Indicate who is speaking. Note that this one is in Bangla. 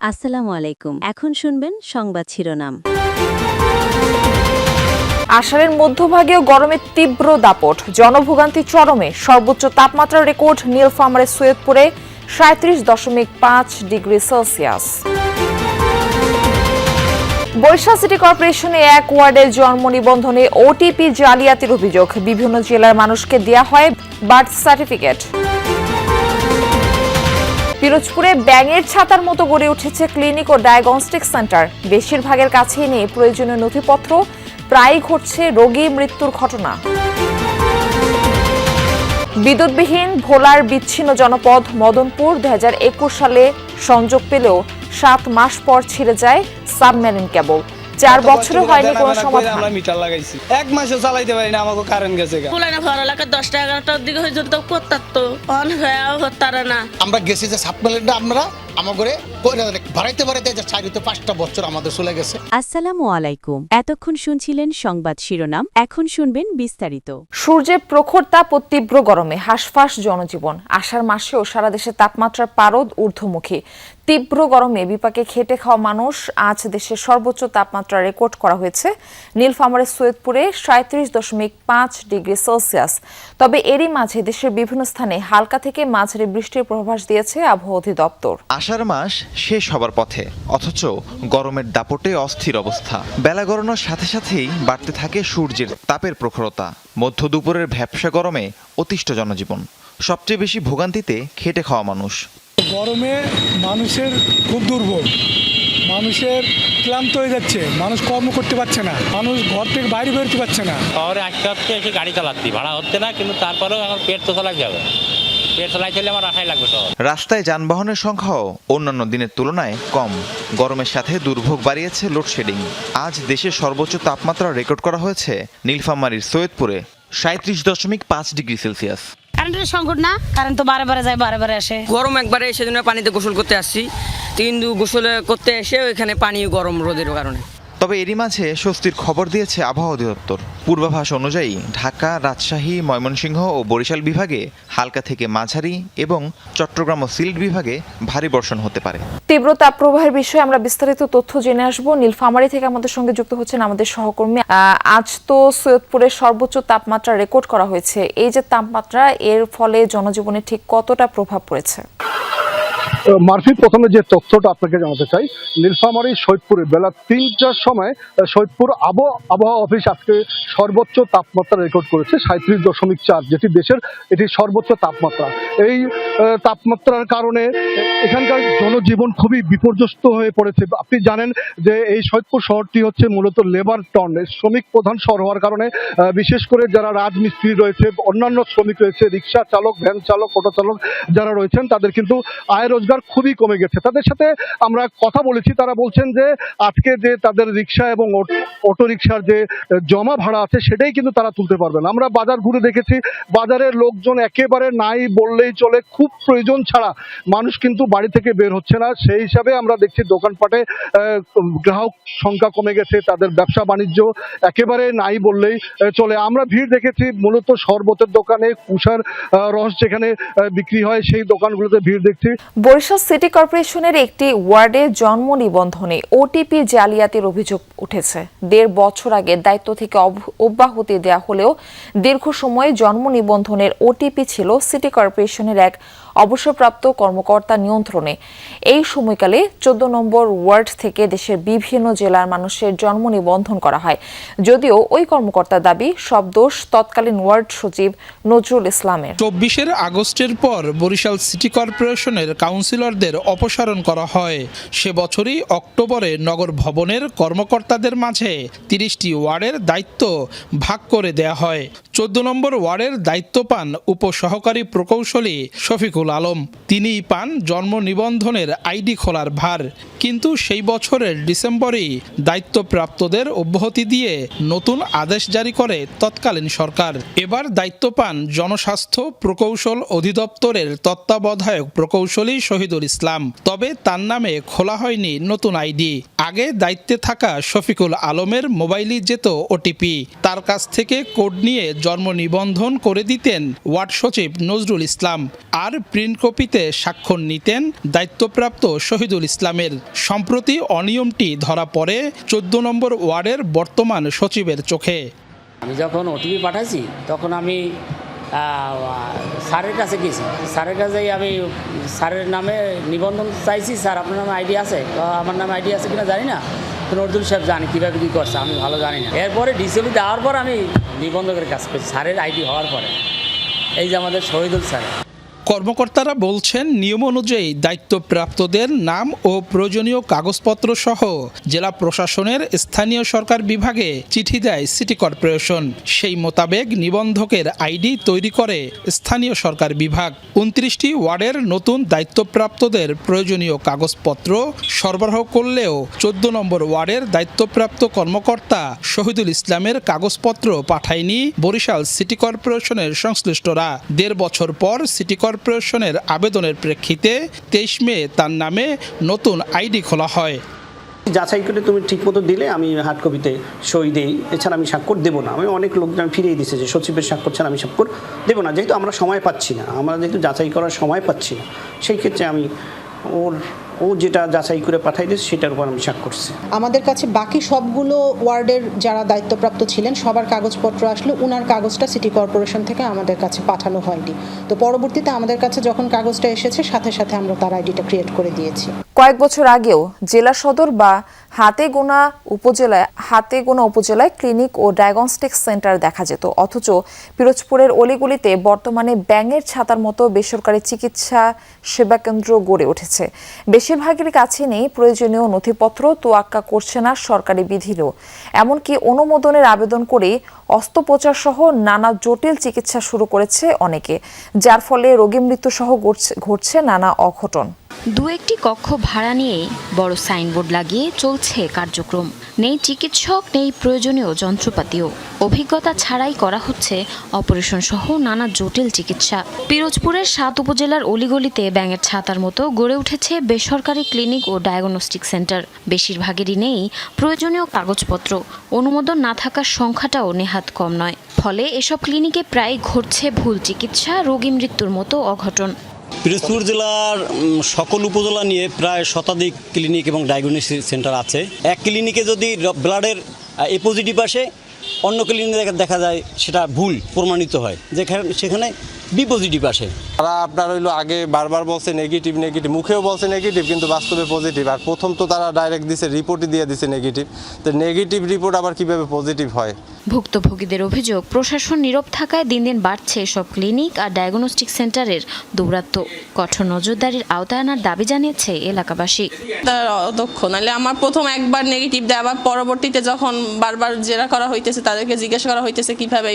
Speaker 1: আসসালামু আলাইকুম। এখন শুনবেন সংবাদ শিরোনাম।
Speaker 2: আষাঢ়ের মধ্যভাগেও গরমের তীব্র দাপট, জনভোগান্তি চরমে। সর্বোচ্চ তাপমাত্রা রেকর্ড নীলফামারীর সৈয়দপুরে 37.5 ডিগ্রি সেলসিয়াস। বরিশাল সিটি কর্পোরেশনে এক ওয়ার্ডের জন্ম নিবন্ধনে ওটিপি জালিয়াতির অভিযোগ। বিভিন্ন জেলার মানুষকে দেয়া হয় বার্থ সার্টিফিকেট। পিরোজপুরে ব্যাঙের ছাতার মতো গড়ে উঠেছে ক্লিনিক ও ডায়াগনস্টিক সেন্টার। বেশিরভাগের কাছেই নেই প্রয়োজনীয় নথিপত্র, প্রায়ই ঘটছে রোগী মৃত্যুর ঘটনা। বিদ্যুৎবিহীন ভোলার বিচ্ছিন্ন জনপদ মদনপুর 2021 সালে সংযোগ পেলেও 7 মাস পর ছিঁড়ে যায় সাবমেরিন কেবল। 4 বছরে হয়নি কোনো সমাধান।
Speaker 3: আমরা মিটার লাগাইছি, 1 মাসও চালাইতে পারি না, আমাকে কারেন্ট গেছে।
Speaker 4: পুলানা ভরা এলাকা 10টা 11টার দিকে হয়ে যেত করতারতো অন হয়েও হতারা না।
Speaker 5: আমরা গেছি যে সাবমেরিনটা আমরা আমাগরে বাড়াইতে বাড়াইতে যে 4-5টা বছর আমাদের চলে গেছে।
Speaker 1: আসসালামু আলাইকুম। এতক্ষণ শুনছিলেন সংবাদ শিরোনাম, এখন শুনবেন বিস্তারিত।
Speaker 2: সূর্যের প্রখর তাপ ও তীব্র গরমে হাঁসফাঁস জনজীবন। আষাঢ় মাসেও সারা দেশে তাপমাত্রার পারদ ঊর্ধ্বমুখী। তীব্র গরমে বিপাকে খেটে খাওয়া মানুষ। আজ দেশের সর্বোচ্চ তাপমাত্রা রেকর্ড করা হয়েছে নীলফামারীর সৈয়দপুরে 37.5 ডিগ্রি সেলসিয়াস। তবে এরই মাঝে দেশের বিভিন্ন স্থানে হালকা থেকে মাঝারি বৃষ্টির পূর্বাভাস দিয়েছে আবহাওয়া অধিদপ্তর।
Speaker 6: আষাঢ় মাস শেষ হবার পথে, অথচ গরমের দাপটে অস্থির অবস্থা। বেলা গড়ানোর সাথে সাথেই বাড়তে থাকে সূর্যের তাপের প্রখরতা। মধ্য দুপুরের ভ্যাপসা গরমে অতিষ্ঠ জনজীবন। সবচেয়ে বেশি ভোগান্তিতে খেটে খাওয়া মানুষ।
Speaker 7: গরমে মানুষের খুব দুর্ভোগ, মানুষের ক্লান্ত হয়ে যাচ্ছে, মানুষ কর্ম করতে পারছে না, মানুষ ঘর থেকে বাইরে বেরোতে পারছে না।
Speaker 8: শহরে আসতে আসতে এসে গাড়ি চালাচ্ছি, ভাড়া হচ্ছে না, কিন্তু তারপরেও এখন পেট তো চালাই যাবে। পেট চালাই চলে আমার আশাই লাগবে। শহর
Speaker 6: রাস্তায় যানবাহনের সংখ্যাও অন্যান্য দিনের তুলনায় কম। গরমের সাথে দুর্ভোগ বাড়িয়েছে লোডশেডিং। আজ দেশের সর্বোচ্চ তাপমাত্রা রেকর্ড করা হয়েছে নীলফামারীর সৈয়দপুরে 37.5 ডিগ্রি সেলসিয়াস।
Speaker 4: কারেন্টের সংকট না, কারেন্ট তো বারে বারে যায়, বারে বারে আসে।
Speaker 9: গরম একবারে সেজন্য পানিতে গোসল করতে আসছি, কিন্তু গোসল করতে এসে ওইখানে পানি গরম রোদের কারণে।
Speaker 6: তবে এরই মাঝে স্বস্তির খবর দিয়েছে আবহাওয়া অধিদপ্তর। পূর্বাভাস অনুযায়ী ঢাকা, রাজশাহী, ময়মনসিংহ ও বরিশাল বিভাগে হালকা থেকে মাঝারি এবং চট্টগ্রাম ও সিলেট বিভাগে ভারী বর্ষণ হতে পারে।
Speaker 2: তীব্র তাপপ্রবাহের বিষয়ে আমরা বিস্তারিত তথ্য জেনে আসবো। নীলফামারী থেকে আমাদের সঙ্গে যুক্ত হচ্ছেন আমাদের সহকর্মী। আজ তো সৈয়দপুরের সর্বোচ্চ তাপমাত্রা রেকর্ড করা হয়েছে। এই যে তাপমাত্রা, এর ফলে জনজীবনে ঠিক কতটা প্রভাব পড়েছে?
Speaker 10: মারফি, প্রথমে যে তথ্যটা আপনাকে জানাতে চাই, নীলফামারী সৈয়দপুরে বেলা 3টার সময় সৈয়দপুর আবহাওয়া অফিস আজকে সর্বোচ্চ তাপমাত্রা রেকর্ড করেছে 37.4, যেটি দেশের এটি সর্বোচ্চ তাপমাত্রা। এই তাপমাত্রার কারণে এখানকার জনজীবন খুবই বিপর্যস্ত হয়ে পড়েছে। আপনি জানেন যে এই সৈয়দপুর শহরটি হচ্ছে মূলত লেবার টাউন, শ্রমিক প্রধান শহর হওয়ার কারণে বিশেষ করে যারা রাজমিস্ত্রি রয়েছে, অন্যান্য শ্রমিক রয়েছে, রিক্সা চালক, ভ্যান চালক, অটো চালক যারা রয়েছেন, তাদের কিন্তু আয় রোজগার খুবই কমে গেছে। তাদের সাথে আমরা কথা বলেছি, তারা বলছেন যে আজকে যে তাদের রিক্সা এবং অটো রিক্সার যে জমা ভাড়া আছে সেটাই কিন্তু তারা তুলতে পারবে না। আমরা বাজার ঘুরে দেখেছি, বাজারের লোকজন একেবারে নাই বললেই চলে, খুব প্রয়োজন ছাড়া মানুষ কিন্তু বাড়ি থেকে বের হচ্ছে না। সেই হিসাবে আমরা দেখছি দোকানপাটে গ্রাহক সংখ্যা কমে গেছে, তাদের ব্যবসা বাণিজ্য একেবারে নাই বললেই চলে। আমরা ভিড় দেখেছি মূলত শরবতের দোকানে, কুশার রস যেখানে বিক্রি হয় সেই দোকানগুলোতে ভিড় দেখছি।
Speaker 2: বরিশাল সিটি কর্পোরেশনের একটি ওয়ার্ডে জন্ম নিবন্ধনে ওটিপি জালিয়াতির অভিযোগ উঠেছে। 1.5 বছর আগে দায়িত্ব থেকে অব্যাহতি দেওয়া হলেও দীর্ঘ সময় জন্ম নিবন্ধনের ওটিপি ছিল সিটি কর্পোরেশনের এক অবসরপ্রাপ্ত কর্মকর্তা নিয়ন্ত্রণে। এই সময়কালে 14 নম্বর ওয়ার্ড থেকে দেশের বিভিন্ন জেলার মানুষের জন্ম নিবন্ধন করা হয়। যদিও ওই কর্মকর্তার দাবি, সব দোষ তৎকালীন ওয়ার্ড সচিব নজরুল ইসলামের।
Speaker 11: 24 আগস্টের পর বরিশাল সিটি কর্পোরেশনের কাউন্সিলরদের অপসারণ করা হয়। সে বছরই অক্টোবরে নগর ভবনের কর্মকর্তাদের মাঝে 30টি ওয়ার্ডের দায়িত্ব ভাগ করে দেয়া হয়। 14 নম্বর ওয়ার্ডের দায়িত্ব পান উপসহকারী প্রকৌশলী শফিকুল আলম। তিনিই পান জন্ম নিবন্ধনের আইডি খোলার ভার। কিন্তু সেই বছরের ডিসেম্বরেই দায়িত্বপ্রাপ্তদের অব্যাহতি দিয়ে নতুন আদেশ জারি করে তৎকালীন সরকার। এবার দায়িত্ব পান জনস্বাস্থ্য প্রকৌশল অধিদপ্তরের তত্ত্বাবধায়ক প্রকৌশলী শহীদ শহীদুল ইসলাম, তবে তার নামে খোলা হয়নি নতুন আইডি। আগে দায়িত্বে থাকা শফিকুল আলমের মোবাইলে যেত ওটিপি, তার কাছ থেকে কোড নিয়ে জন্ম নিবন্ধন করে দিতেন ওয়ার্ড সচিব নজরুল ইসলাম, আর প্রিন্ট কপিতে স্বাক্ষর নিতেন দায়িত্বপ্রাপ্ত শহীদুল ইসলামের। সম্প্রতি অনিয়মটি ধরা পড়ে 14 নম্বর ওয়ার্ডের বর্তমান সচিবের চোখে।
Speaker 12: আমি যখন ওটিপি পাঠাইছি তখন আমি স্যারের কাছে গেছি, স্যারের কাছে আমি স্যারের নামে নিবন্ধন চাইছি, স্যার আপনার নামে আইডি আছে? আমার নামে আইডি আছে কিনা জানি না, তো নজরুল সাহেব জানি কীভাবে কী করছে, আমি ভালো জানি না। এরপরে ডিসিপি দেওয়ার পর আমি নিবন্ধকের কাজ করছি, স্যারের আইডি হওয়ার পরে। এই যে আমাদের শহীদুল স্যার।
Speaker 11: কর্মকর্তারা বলছেন, নিয়ম অনুযায়ী দায়িত্বপ্রাপ্তদের নাম ও প্রয়োজনীয় কাগজপত্র সহ জেলা প্রশাসনের স্থানীয় সরকার বিভাগে চিঠি দেয় সিটি কর্পোরেশন। সেই মোতাবেক নিবন্ধকের আইডি তৈরি করে স্থানীয় সরকার বিভাগ। 29টি ওয়ার্ডের নতুন দায়িত্বপ্রাপ্তদের প্রয়োজনীয় কাগজপত্র সরবরাহ করলেও 14 নম্বর ওয়ার্ডের দায়িত্বপ্রাপ্ত কর্মকর্তা শহীদুল ইসলামের কাগজপত্র পাঠায়নি বরিশাল সিটি কর্পোরেশনের সংশ্লিষ্টরা। 1.5 বছর পর সিটি কর্পোরেশনের আবেদনের প্রেক্ষিতে 23 মে তার নামে নতুন আইডি খোলা হয়।
Speaker 13: যাচাই করে তুমি ঠিকমতো দিলে আমি হার্ড কপিতে সই দেই, এছাড়া আমি স্বাক্ষর দেবো না। আমি অনেক লোকজন ফিরিয়ে দিয়েছে যে সচিবের স্বাক্ষর ছাড়া আমি স্বাক্ষর দেবো না, যেহেতু আমরা সময় পাচ্ছি না, আমরা যেহেতু যাচাই করার সময় পাচ্ছি না, সেই ক্ষেত্রে আমি ও যেটা যাচাই করে পাঠাই দিয়েছে সেটার উপর আমি স্বাক্ষর করছি।
Speaker 14: আমাদের কাছে বাকি সবগুলো ওয়ার্ডের যারা দায়িত্বপ্রাপ্ত ছিলেন সবার কাগজপত্র আসলে উনার কাগজটা সিটি কর্পোরেশন থেকে আমাদের কাছে পাঠানো হয়নি। তো পরবর্তীতে আমাদের কাছে যখন কাগজটা এসেছে সাথে সাথে আমরা তার আইডিটা ক্রিয়েট করে দিয়েছি।
Speaker 2: কয়েক বছর আগেও জেলা সদর বা হাতে গোনা উপজেলায় ক্লিনিক ও ডায়াগনস্টিক সেন্টার দেখা যেত, অথচ পিরোজপুরের অলিগলিতে বর্তমানে ব্যাঙের ছাতার মতো বেসরকারি চিকিৎসা সেবা কেন্দ্র গড়ে উঠেছে। বেশিরভাগের কাছে নেই প্রয়োজনীয় নথিপত্র, তোয়াক্কা করছে না সরকারি বিধিও। এমনকি অনুমোদনের আবেদন করে অস্ত্রোপচার সহ নানা জটিল চিকিৎসা শুরু করেছে অনেকে, যার ফলে রোগী মৃত্যু সহ ঘটছে নানা অঘটন।
Speaker 1: দু একটি কক্ষ ভাড়া নিয়েই বড় সাইনবোর্ড লাগিয়ে চলছে কার্যক্রম। নেই চিকিৎসক, নেই প্রয়োজনীয় যন্ত্রপাতিও। অভিজ্ঞতা ছাড়াই করা হচ্ছে অপারেশন সহ নানা জটিল চিকিৎসা। পিরোজপুরের 7 উপজেলার অলিগলিতে ব্যাঙের ছাতার মতো গড়ে উঠেছে বেসরকারি ক্লিনিক ও ডায়াগনস্টিক সেন্টার। বেশিরভাগেরই নেই প্রয়োজনীয় কাগজপত্র, অনুমোদন না থাকার সংখ্যাটাও নেহাত কম নয়। ফলে এসব ক্লিনিকে প্রায় ঘটছে ভুল চিকিৎসা, রোগী মৃত্যুর মতো অঘটন।
Speaker 15: পিরোজপুর জেলার সকল উপজেলা নিয়ে প্রায় শতাধিক ক্লিনিক এবং ডায়াগনস্টিক সেন্টার আছে। এক ক্লিনিকে যদি ব্লাডের এ পজিটিভ আসে, অন্য ক্লিনিকে দেখা যায় সেটা ভুল প্রমাণিত হয়, সেখানে বি পজিটিভ আসে।
Speaker 16: তারা আপনার হইলো আগে বারবার বলছে নেগেটিভ, মুখেও বলছে নেগেটিভ, কিন্তু বাস্তবে পজিটিভ। আর প্রথম তো তারা ডাইরেক্ট দিছে, রিপোর্টই দিয়ে দিছে নেগেটিভ, তো নেগেটিভ রিপোর্ট আবার কিভাবে পজিটিভ হয়?
Speaker 1: ভুক্তভোগীদের অভিযোগ, প্রশাসন নীরব থাকায় দিন দিন বাড়ছে সব ক্লিনিক আর ডায়াগনস্টিক সেন্টারের দৌরাত্ম্য। কঠোর নজরদারির আওতায় আনার দাবি জানিয়েছে এলাকাবাসী।
Speaker 4: অদক্ষ, নাহলে আমার প্রথম একবার নেগেটিভ দেয়, আবার পরবর্তীতে যখন বারবার জেরা করা হইতেছে তাদেরকে জিজ্ঞাসা করা হইতেছে কিভাবে